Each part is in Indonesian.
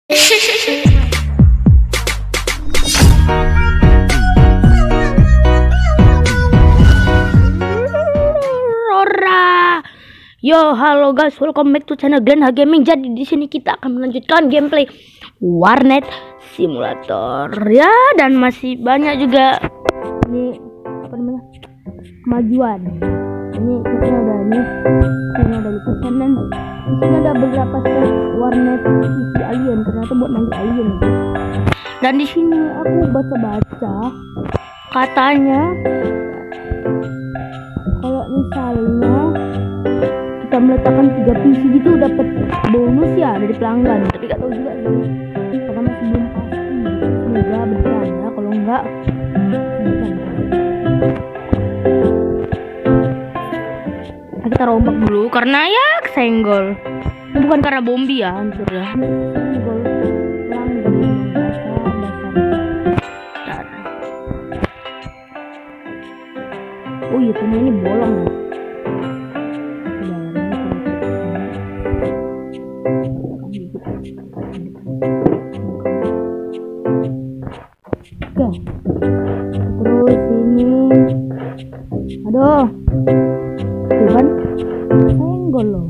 Yo, halo guys, welcome back to channel Glenn H Gaming. Jadi di sini kita akan melanjutkan gameplay Warnet Simulator ya, dan masih banyak juga ini apa namanya kemajuan. Ini ada lukisan dan di sini ada beberapa set warnet isi alien. Ternyata buat nanti alien. Dan di sini aku baca-baca katanya kalau misalnya kita meletakkan 3 PC gitu dapat bonus ya dari pelanggan, tapi gak tahu juga sih karena masih belum pasti. Semoga beneran ya, kalau enggak kita rombak dulu karena ya kesenggol, bukan karena bombi ya, hancur ya, kesenggol dasar. Oh iya, ternyata ini bolong ya. Oke, terus ini, aduh, tuh kan, senggol loh.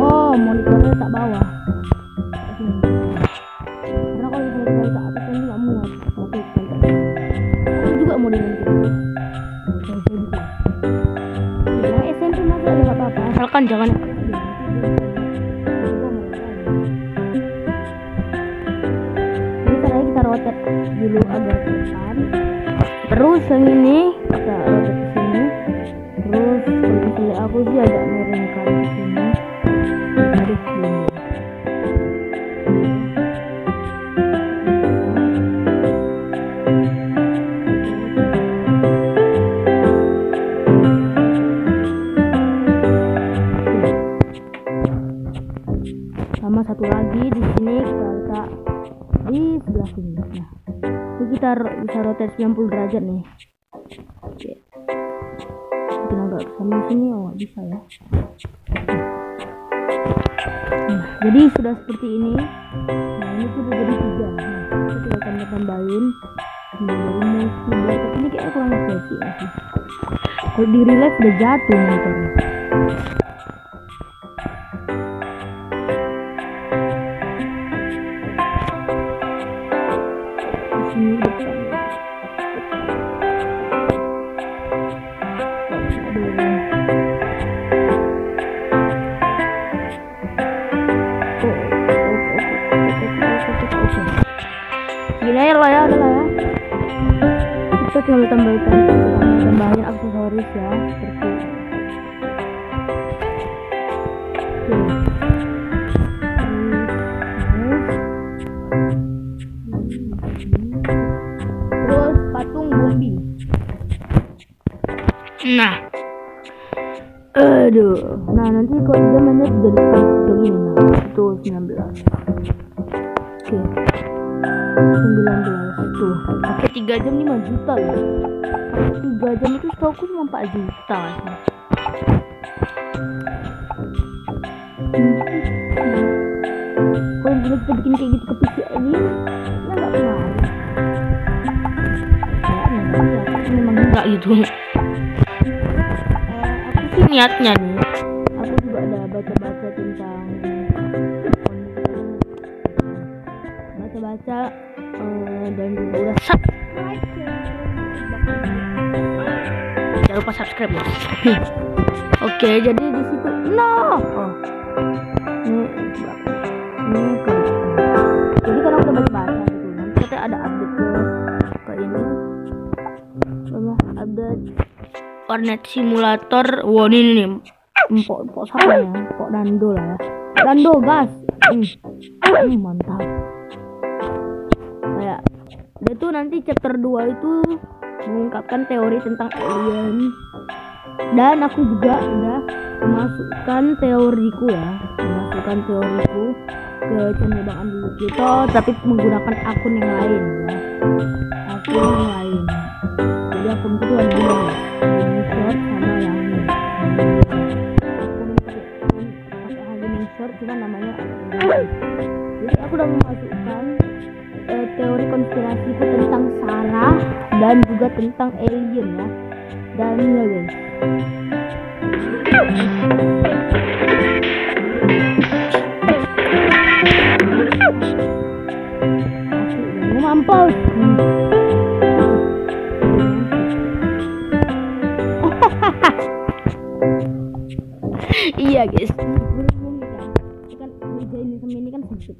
Oh, monitornya tak bawah. Karena kalau misalnya tak atas ini nggak muat. Aku juga mau dengan gitu. Nah, SMP masih ada nggak apa-apa, asalkan jangan. Rotet dulu agak ke depan, terus yang ini kita rotet ke sini, terus kalau misalnya aku sih agak miringkan ke sini. Aduh, sama satu lagi di sini kita letak di sebelah sini. Nah, ini kita bisa rotate 90 derajat nih. Oke, mungkin agak kesana sini. Oh, bisa ya. Nah, jadi sudah seperti ini. Nah, ini sudah jadi 3. Nah, kita akan tambahin dari musik. Tapi ini kayaknya kurang safety ya sih. Kalau di real life udah jatuh motornya. Gila ya, lah ya, udah lah ya. Kita tinggal tambahin aksesoris ya, seperti terus patung bombi. Nah, aduh, nah nanti kalau dia mainnya dari begini, nah itu 19. Oke, 19 tuh pakai 3 jam 5 juta loh. Kalau 3 jam itu stokku cuma 4 juta sih. Kalau kita bikin kayak gitu ke PC ini ya nggak pengaruh. Kayaknya memang enggak gitu. Aku sih niatnya nih, aku juga ada baca-baca tentang dan juga udah subscribe. Jangan lupa subscribe ya. Oke, jadi di situ ini jadi karena udah baca gitu, nanti katanya ada update ke ini update Warnet Simulator. Wow, ini nih empok siapa ya, empok Dando lah ya, Dando gas. Mantap. Kayak dia tuh nanti chapter 2 itu mengungkapkan teori tentang alien, dan aku juga udah memasukkan teoriku ke channel Bang Andi Kita, tapi menggunakan akun yang lain ya, jadi akun itu ada 2 ya, ini short sama yang ini. cuma namanya alien. Jadi aku udah memasukkan teori konspirasi itu tentang Sarah dan juga tentang alien ya. Dan ya guys, mampus. Iya guys, kan meja ini sama ini kan sempit,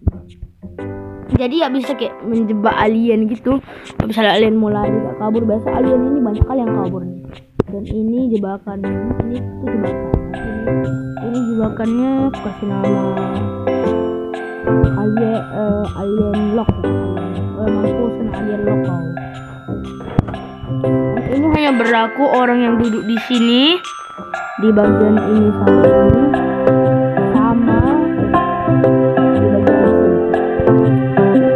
jadi ya bisa kayak menjebak alien gitu. Kalau misalnya alien mau lari gak kabur, biasa alien ini banyak kali yang kabur nih. Dan ini jebakan, ini tuh jebakan. Ini jebakannya aku kasih nama alien lock. Mampus kena alien lock kau. Ini hanya berlaku orang yang duduk di sini, di bagian ini sama ini, sama di bagian sini.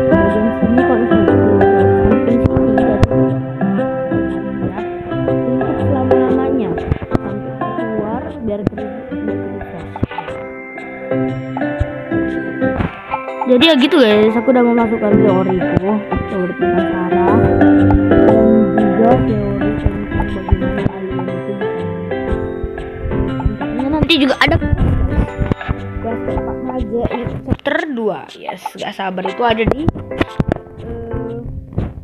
Bagian sini kalau samping sini dan ya, untuk selama-lamanya sampai keluar biar terbuka. Jadi ya gitu guys, aku udah memasukkan teoriku, teori tentang Sarah dan juga teori tentang bagaimana alien itu bisa. Nanti juga ada kelas 4 aja itu chapter 2. Yes, gak sabar, itu ada di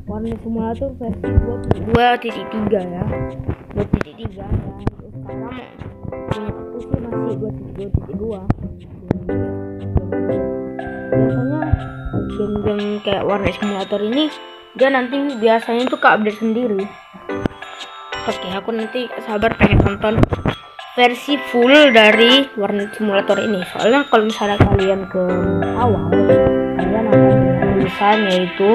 Warnet Simulator versi 2.3 ya. 2.3 ya. Sekarang punya aku sih masih 2.2. Biasanya game-game kayak Warnet Simulator ini dia nanti biasanya tuh ke-update sendiri. Oke, aku nanti sabar pengen nonton versi full dari Warnet Simulator ini. Soalnya kalau misalnya kalian ke awal, kalian akan melihat tulisan yaitu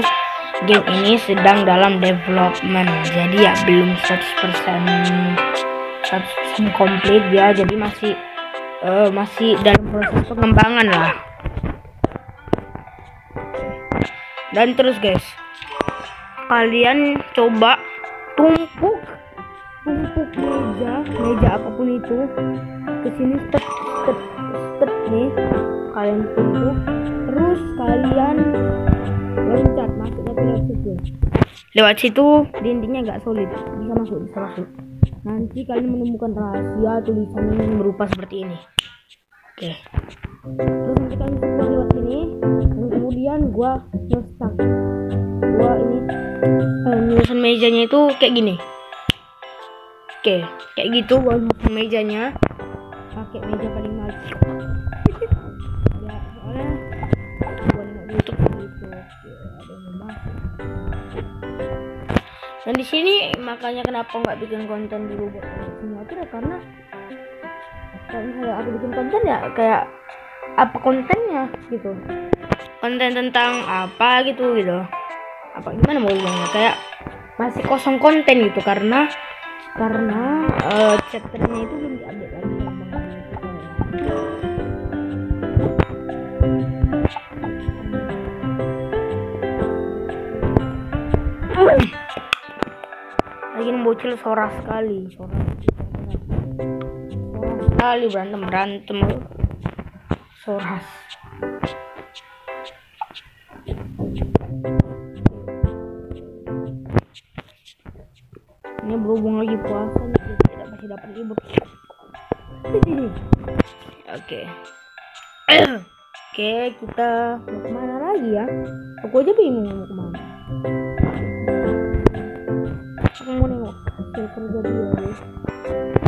game ini sedang dalam development. Jadi ya belum 100% komplit ya. Jadi masih dalam proses pengembangan lah. Dan terus guys, kalian coba tumpuk meja apapun itu ke sini, step nih, kalian tumpuk, terus kalian loncat masuknya ke lewat situ. Dindingnya nggak solid, bisa masuk. Nanti kalian menemukan rahasia tulisannya yang berupa seperti ini. Oke, terus nanti kalian keluar lewat sini, dan kemudian gua ini nulisan mejanya itu kayak gini. Oke, kayak gitu gua nulisan mejanya pakai meja paling maju. Ya, soalnya gua nggak YouTube gitu. Dan di sini makanya kenapa nggak bikin konten dulu buat simulator ya, karena kalau misalnya aku bikin konten ya kayak apa kontennya gitu, konten tentang apa gitu apa gimana mau bilangnya, kayak masih kosong konten gitu karena chapternya itu belum diupdate lagi. Lagi bocil soras sekali berantem soras. Ini berhubung lagi puasa nih, tidak masih dapat libur. Oke, kita mau kemana lagi ya? Aku aja bingung mau kemana. Aku mau nengok kerja dia guys.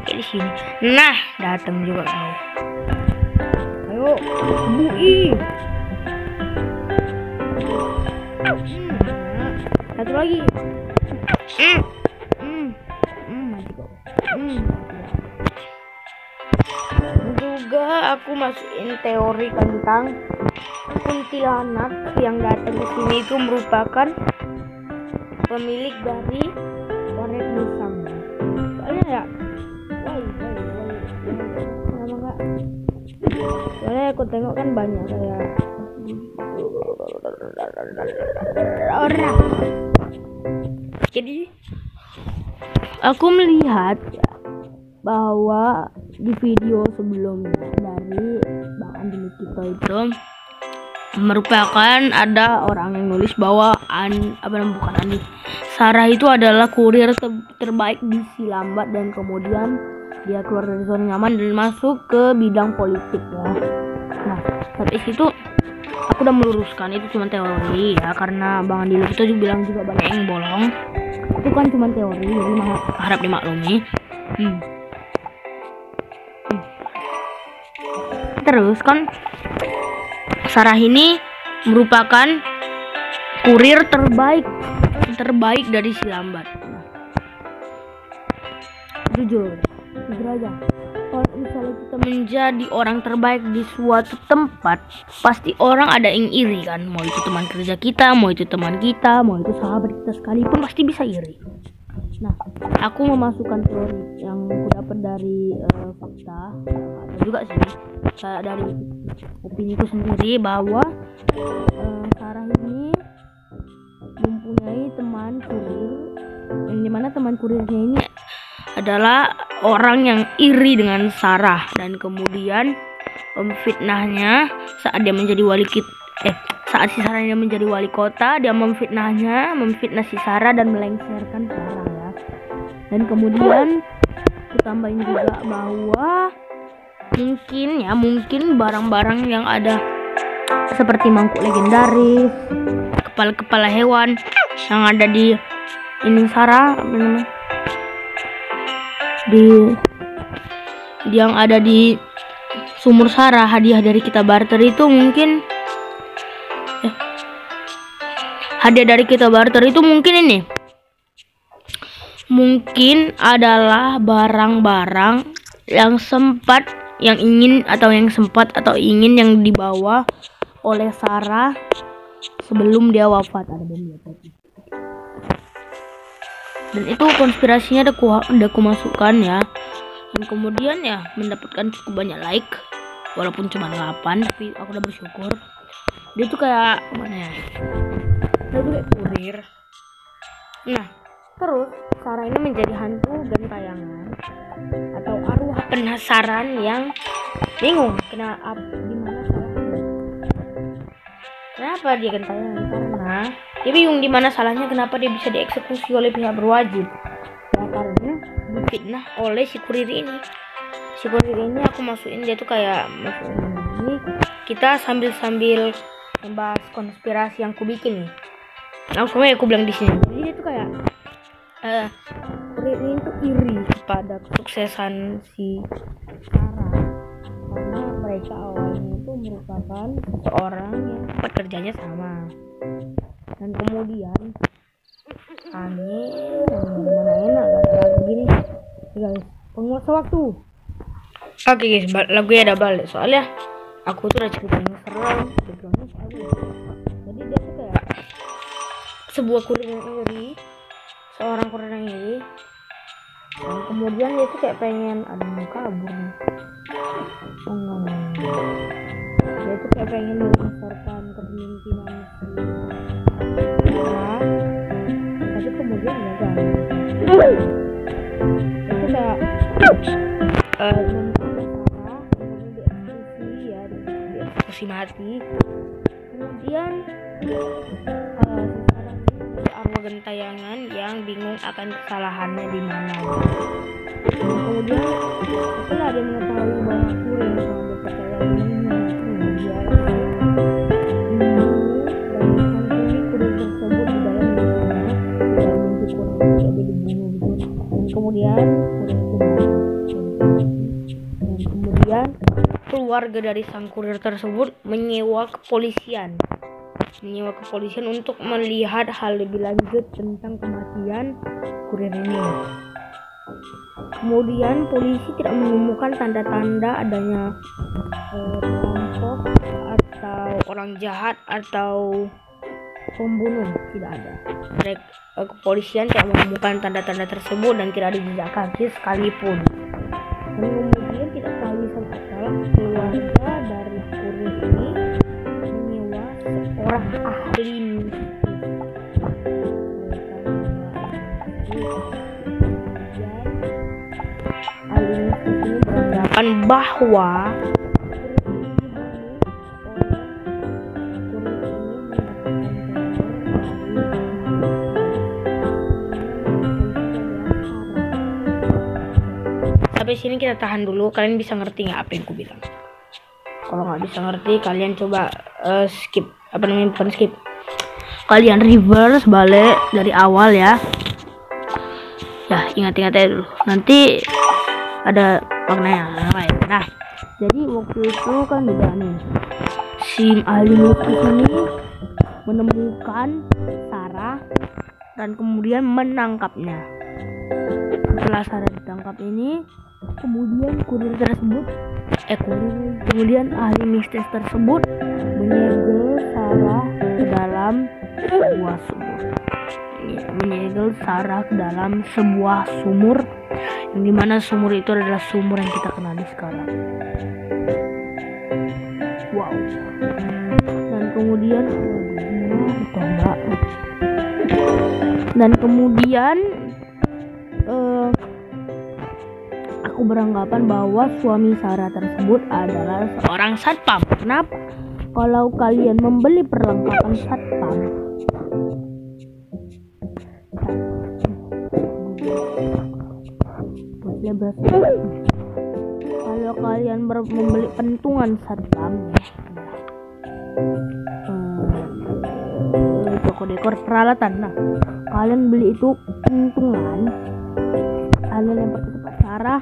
Di sini. Nah, datang juga kau. Ayo, bui. Satu lagi. Mati kau. Juga aku masukin teori tentang kuntilanak yang datang ke sini itu merupakan pemilik dari Warnet Musang. Soalnya ya, soalnya aku tengok kan banyak kayak orang. Jadi aku melihat ya, bahwa di video sebelumnya dari Bang Andi Nikito itu merupakan ada orang yang nulis bahwa bukan Andi, Sarah itu adalah kurir terbaik di si lambat, dan kemudian dia keluar dari zona nyaman dan masuk ke bidang politik ya. Nah, sampai situ aku udah meluruskan itu cuma teori ya, karena Bang Andi Nikito juga bilang juga banyak yang bolong. Itu kan cuma teori, jadi harap dimaklumi. Terus kan Sarah ini merupakan kurir terbaik dari si lambat. Nah, jujur aja, kalau misalnya kita menjadi orang terbaik di suatu tempat, pasti orang ada yang iri kan. Mau itu teman kerja kita, mau itu teman kita, mau itu sahabat kita sekalipun pasti bisa iri. Nah, aku memasukkan teori yang aku dapat dari fakta atau juga sih dari opiniku sendiri bahwa Sarah ini mempunyai teman kurir, yang dimana teman kurirnya ini adalah orang yang iri dengan Sarah, dan kemudian memfitnahnya saat dia menjadi saat si Sarah menjadi wali kota, dia memfitnah si Sarah dan melengsarkan Sarah ya. Dan kemudian aku tambahin juga bahwa mungkin barang-barang yang ada seperti mangkuk legendaris, kepala hewan yang ada di ini Sarah, yang ada di sumur Sarah, hadiah dari kita barter itu mungkin ini mungkin adalah barang-barang yang ingin yang dibawa oleh Sarah sebelum dia wafat. Ada bom. Dan itu konspirasinya udah aku masukkan ya. Dan kemudian ya mendapatkan cukup banyak like, walaupun cuma 8, tapi aku udah bersyukur. Dia tuh kayak gimana ya? Dia tuh kayak kurir. Nah, terus Sarah ini menjadi hantu gentayangan atau arwah penasaran yang bingung kenapa dia gentayangan, karena dia bingung di mana salahnya, kenapa dia bisa dieksekusi oleh pihak berwajib. Ya karena difitnah oleh si kurir ini. Si kurir ini aku masukin, dia tuh kayak ini kita sambil membahas konspirasi yang aku bikin nih. Langsung aja aku bilang di sini. Jadi dia tuh kayak kurir ini tuh iri kepada kesuksesan si Sarah, karena mereka awalnya itu merupakan seorang yang pekerjaannya sama, dan kemudian mana enak lagu gini guys, penguasa waktu. Oke guys, lagunya ada balik soalnya aku tuh udah cerita yang serem backgroundnya soalnya. Jadi dia tuh kayak sebuah kurir yang iri, seorang kurir yang iri, dan kemudian dia tuh kayak pengen mau kabur nih. Dia tuh kayak pengen melemparkan kepemimpinan si Sarah, tapi kemudian gagal. Itu kayak dieksekusi mati. Kemudian arwah gentayangan yang bingung akan kesalahannya di mana. Kemudian setelah dia mengetahui bahwa kurir sama berpercaya dia kurir tersebut di dalam dirinya tidak mungkin kurang jadi dibunuh gitu. Dan kemudian keluarga dari sang kurir tersebut menyewa kepolisian untuk melihat hal lebih lanjut tentang kematian kurir ini. Kemudian polisi tidak menemukan tanda-tanda adanya perampok atau orang jahat atau pembunuh, tidak ada. Kepolisian tidak menemukan tanda-tanda tersebut dan tidak ada jejak kaki sekalipun. Dan kemudian kita tahu asal keluarga dari kurir ini menyewa seorang ahli mistis ini berangkat beranggapan bahwa sampai sini kita tahan dulu. Kalian bisa ngerti nggak apa yang ku bilang? Kalau nggak bisa ngerti, kalian coba skip, bukan skip, kalian reverse balik dari awal ya. Ya, ingat-ingat aja dulu. Nanti ada maknanya lain. Nah, jadi waktu itu kan juga nih, si ahli lukis ini menemukan Sarah dan kemudian menangkapnya. Setelah Sarah ditangkap ini, kemudian kemudian ahli mistis tersebut menyegel Sarah ke dalam sebuah sumur. Menyegel Sarah ke dalam sebuah sumur, yang dimana sumur itu adalah sumur yang kita kenali sekarang. Wow. Dan kemudian aku beranggapan bahwa suami Sarah tersebut adalah seorang satpam. Kenapa? Kalau kalian membeli perlengkapan satpam, kalau kalian membeli pentungan satpam, toko dekor peralatan, nah kalian beli itu pentungan, kalian lempar ke tempat Sarah,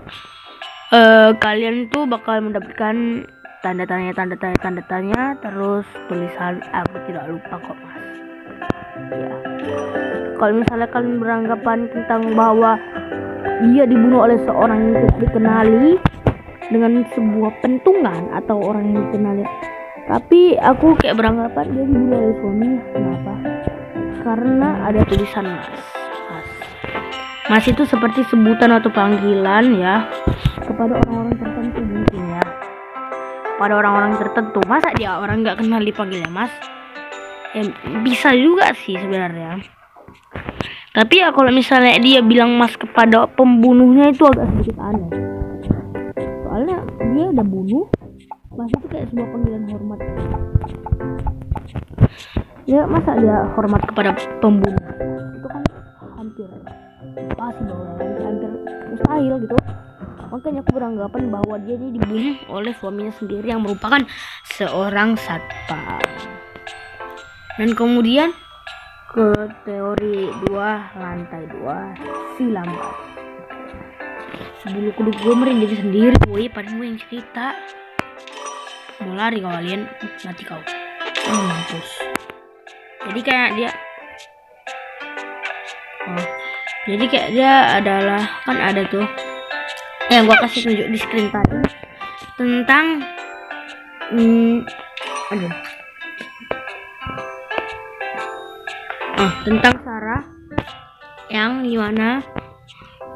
kalian tuh bakal mendapatkan tanda tanya, terus tulisan aku tidak lupa kok mas. Ya, kalau misalnya kalian beranggapan tentang bahwa dia dibunuh oleh seorang yang tidak dikenali dengan sebuah pentungan atau orang yang dikenali, tapi aku kayak beranggapan dia dibunuh oleh suaminya. Kenapa? Karena ada tulisan mas. Mas itu seperti sebutan atau panggilan ya kepada orang-orang tertentu mungkin ya. Pada orang-orang tertentu. Masa dia orang nggak kenal dipanggilnya mas? Bisa juga sih sebenarnya. Tapi ya kalau misalnya dia bilang mas kepada pembunuhnya itu agak sedikit aneh. Soalnya dia udah bunuh, mas itu kayak sebuah panggilan hormat. Ya masa dia hormat kepada pembunuh? Itu kan hampir pasti bahwa hampir mustahil gitu. Makanya aku beranggapan bahwa dia ini dibunuh oleh suaminya sendiri yang merupakan seorang satpam. Dan kemudian ke teori lantai 2 si lambat. Bulu kuduk gue merinding sendiri, woi, padahal gue yang cerita. Mau lari kalian, mati kau. Mampus. Jadi kayak dia adalah, kan ada tuh yang gua kasih tunjuk di screen tadi tentang tentang Sarah yang dimana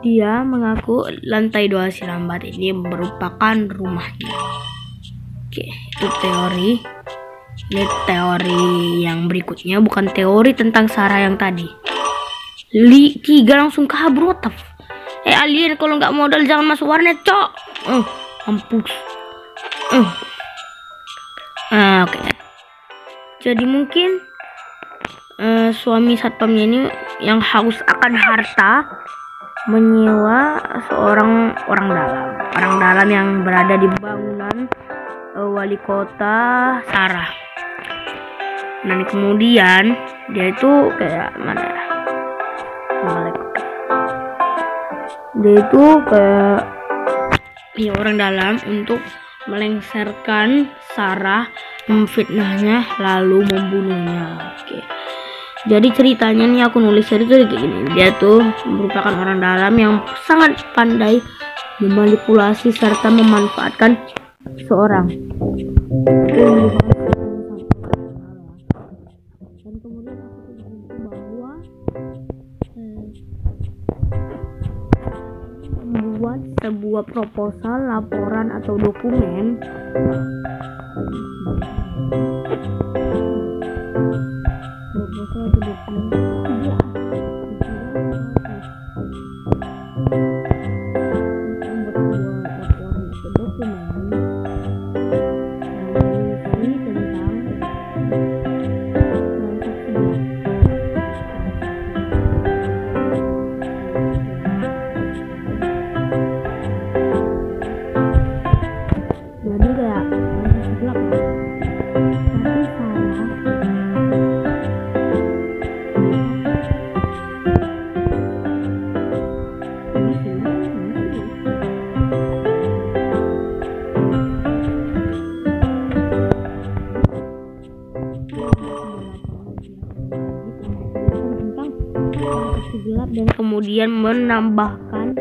dia mengaku lantai 2 si lambat ini merupakan rumahnya. Oke, itu teori. Ini teori yang berikutnya, bukan teori tentang Sarah yang tadi. Tiga langsung kabur, what the f- alien, kalau nggak modal jangan masuk warnet cok. Mampus. Oke. Jadi mungkin suami satpamnya ini yang haus akan harta menyewa seorang orang dalam yang berada di bangunan wali kota Sarah. Dan kemudian dia itu kayak mana ya? Dia itu kayak orang dalam untuk melengsarkan Sarah, memfitnahnya lalu membunuhnya. Oke. Jadi ceritanya nih aku nulis jadi kayak gini. Dia tuh merupakan orang dalam yang sangat pandai memanipulasi serta memanfaatkan seorang. Dan kemudian aku tuh bahwa membuat sebuah proposal, laporan atau dokumen dokumen yang berisi tentang jadi kayak transaksi gelap ya. Tapi gelap dan kemudian menambahkan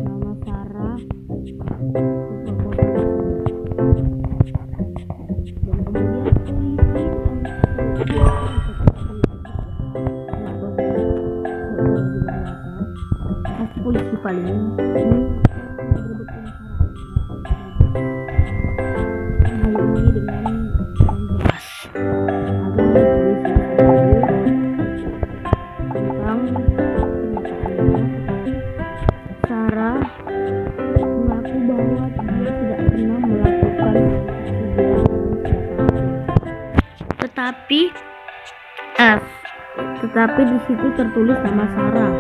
nama Sarah dan kemudian polisi paling berebutkan hal ini dengan jelas agar Sarah mengaku bahwa dia tidak pernah melakukan tetapi di situ tertulis nama Sarah.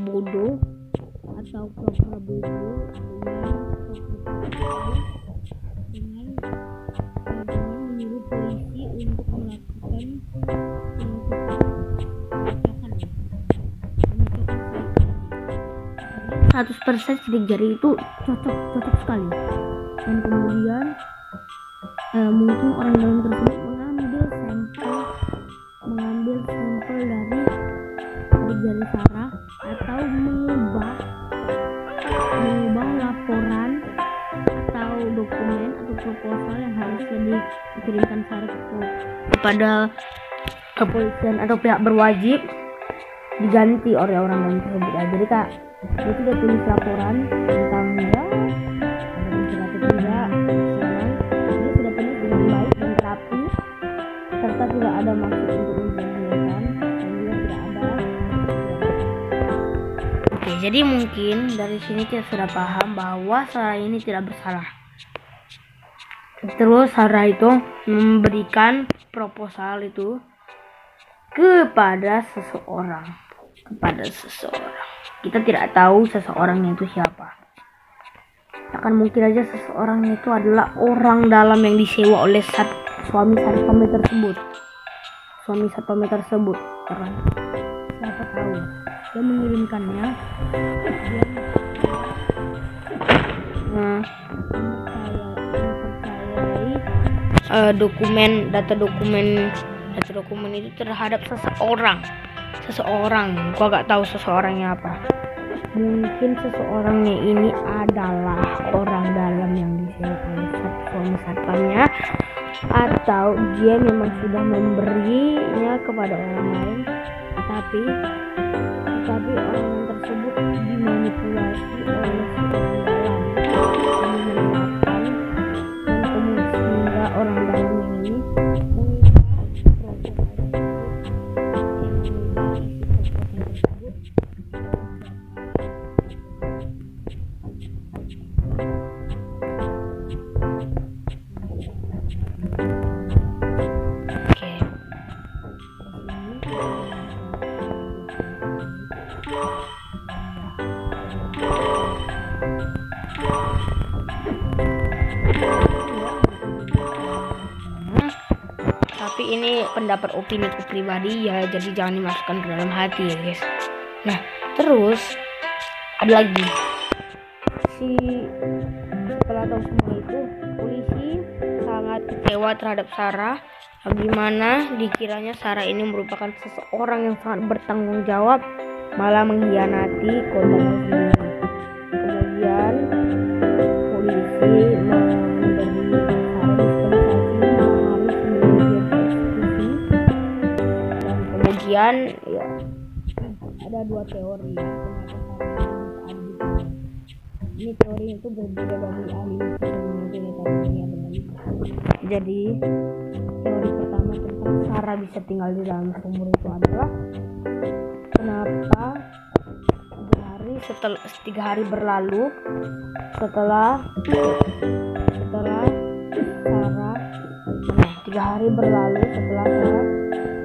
Bodoh atau pura-pura bodoh dengan menyuruh polisi untuk melakukan 100% sidik jari itu cocok sekali. Dan kemudian mungkin orang dalam tersebut mengambil sampel dari sidik jari Sarah atau mengubah laporan atau dokumen atau proposal yang harusnya dikirimkan Sarah kepada kepolisian atau pihak berwajib diganti oleh orang dalam tersebut. Jadi kak, dia tidak tulis laporan tentang dia ada atau tidak, dia sudah tulis dengan baik dan rapi serta tidak ada maksud untuk menjelek-jelekan dan dia tidak ada. Oke, jadi mungkin dari sini kita sudah paham bahwa Sarah ini tidak bersalah. Terus Sarah itu memberikan proposal itu kepada seseorang. Kita tidak tahu seseorangnya itu siapa. Akan mungkin aja seseorangnya itu adalah orang dalam yang disewa oleh suami satpam tersebut. Karena siapa tahu dia mengirimkannya, data dokumen itu terhadap seseorang. Gua gak tahu seseorangnya apa. Mungkin seseorangnya ini adalah orang dalam yang disewa oleh suami satpamnya, atau dia memang sudah memberinya kepada orang lain, tapi orang tersebut dimanipulasi oleh orang dalam dan kemudian sehingga orang dalam yang ini tapi ini pendapat opini ku pribadi ya, jadi jangan dimasukkan ke dalam hati ya guys. Nah terus ada lagi, setelah tahu semua itu polisi sangat kecewa terhadap Sarah, bagaimana dikiranya Sarah ini merupakan seseorang yang sangat bertanggung jawab malah mengkhianati korbannya sendiri. Kemudian polisi dan ya ada dua teori ya, ini teori itu berbeda dari ahli Jadi teori pertama tentang Sarah bisa tinggal di dalam sumur itu adalah kenapa 3 hari berlalu setelah Sarah 3 hari berlalu setelah Sarah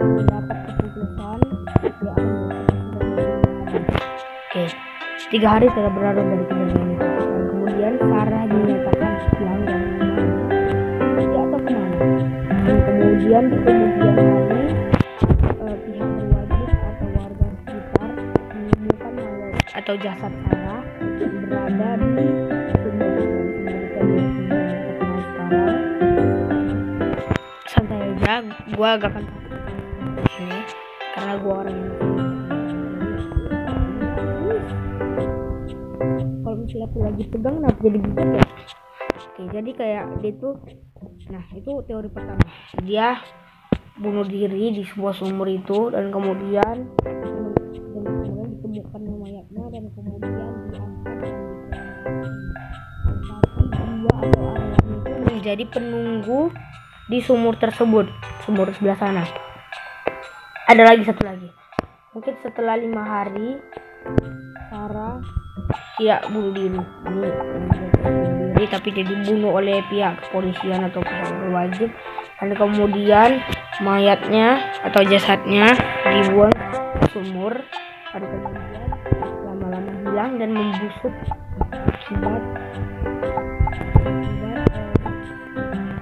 mendapat keputusan dia akan Oke, 3 hari telah berlalu dari kejadian itu. Dan kemudian Sarah dinyatakan hilang dan dia atau kemana. Dan kemudian di kemudian hari pihak berwajib atau warga sekitar menemukan mayat atau jasad Sarah berada di sumur yang terkenal sekarang. Santai aja, gua gak akan ini karena gua orang yang kalau misalnya aku lagi pegang kenapa jadi gitu ya. Oke, jadi kayak dia tuh, nah itu teori pertama, dia bunuh diri di sebuah sumur itu dan kemudian ditemukan mayatnya dan kemudian diangkat tapi dia atau ayahnya itu menjadi penunggu di sumur tersebut, sumur sebelah sana. Ada lagi satu lagi, mungkin setelah 5 hari Sarah tidak bunuh diri tapi dia dibunuh oleh pihak kepolisian atau pihak berwajib, dan kemudian mayatnya atau jasadnya dibuang ke sumur, dan kemudian lama-lama hilang dan membusuk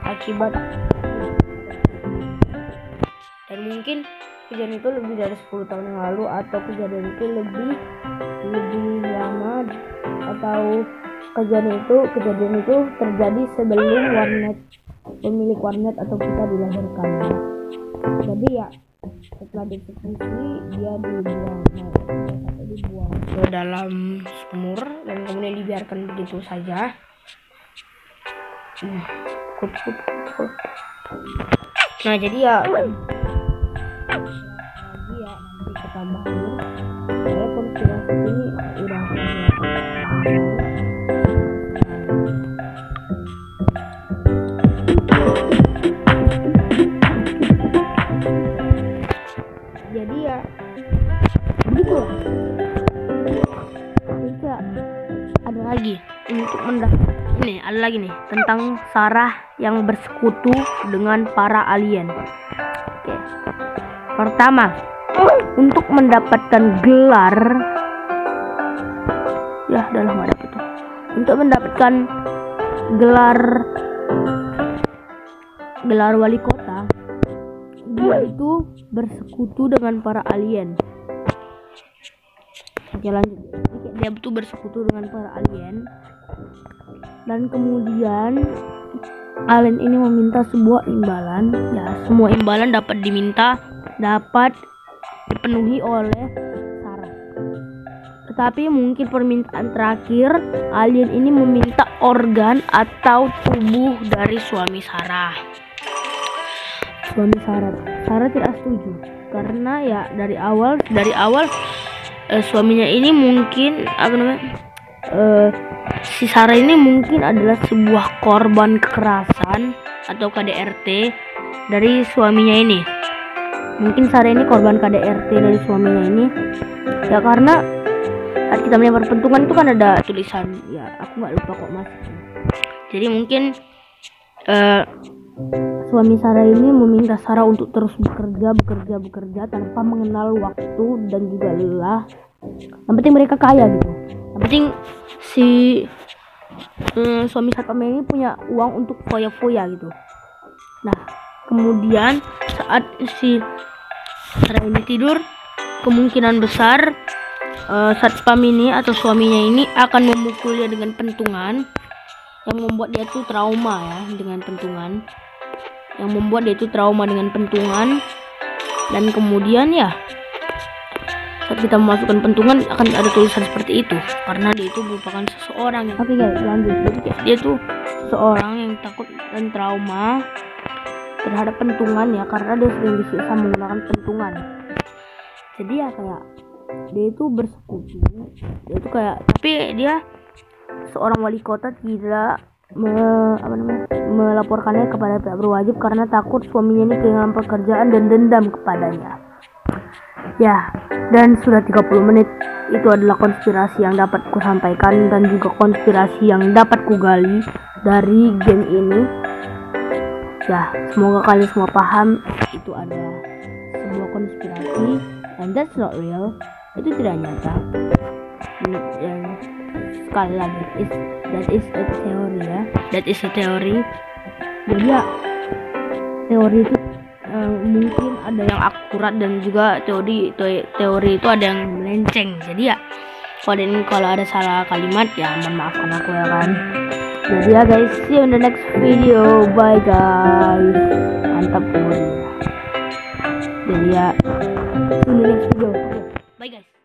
akibat dan mungkin kejadian itu lebih dari 10 tahun yang lalu atau kejadian itu lebih lama, atau kejadian itu terjadi sebelum pemilik warnet atau kita dilahirkan. Jadi ya setelah dieksekusi dia dibuang ke dalam sumur dan kemudian dibiarkan begitu saja. Nah jadi ya nanti ketambahan saya konspirasi ini udah jadi ya begitu lah. Bisa ada lagi untuk ini ada lagi nih tentang Sarah yang bersekutu dengan para alien. Oke. Pertama, untuk mendapatkan gelar untuk mendapatkan gelar wali kota, dia itu bersekutu dengan para alien. Oke, lanjut. Dia itu bersekutu dengan para alien, dan kemudian alien ini meminta sebuah imbalan. Ya, semua imbalan dapat dipenuhi oleh Sarah. Tetapi mungkin permintaan terakhir, alien ini meminta organ atau tubuh dari suami Sarah. Sarah tidak setuju karena ya dari awal suaminya ini mungkin si Sarah ini mungkin adalah sebuah korban kekerasan atau KDRT dari suaminya ini. Mungkin Sarah ini korban KDRT dari suaminya ini ya, karena saat kita melempar pentungan itu kan ada tulisan, ya aku nggak lupa kok mas. Jadi mungkin suami Sarah ini meminta Sarah untuk terus bekerja tanpa mengenal waktu dan juga lelah. Yang penting mereka kaya gitu. Yang penting si suami satpam ini punya uang untuk foya-foya gitu. Nah, kemudian saat si Sarah ini tidur, kemungkinan besar satpam ini atau suaminya ini akan memukulnya dengan pentungan yang membuat dia tuh trauma dengan pentungan. Dan kemudian ya saat kita memasukkan pentungan akan ada tulisan seperti itu karena dia itu merupakan seseorang yang guys, lanjut. Jadi dia tuh seseorang yang takut dan trauma terhadap pentungan ya, karena dia sering disiksa menggunakan pentungan. Jadi ya kayak dia itu bersekutu, dia itu kayak, tapi dia seorang wali kota tidak melaporkannya kepada pihak berwajib karena takut suaminya ini kehilangan pekerjaan dan dendam kepadanya. Ya, dan sudah 30 menit. Itu adalah konspirasi yang dapat ku sampaikan dan juga konspirasi yang dapat ku gali dari game ini. Ya, semoga kalian semua paham itu ada sebuah konspirasi and that's not real. Itu tidak nyata. Dan sekali lagi, that is a theory ya. That is a theory. Jadi ya, teori itu mungkin ada yang akurat dan juga teori itu ada yang melenceng. Jadi ya, kalau ada salah kalimat ya mohon maafkan aku ya kan. Jadi ya guys, see you in the next video. Bye guys. Mantap teori. Jadi ya, see you in the next video. Bye guys.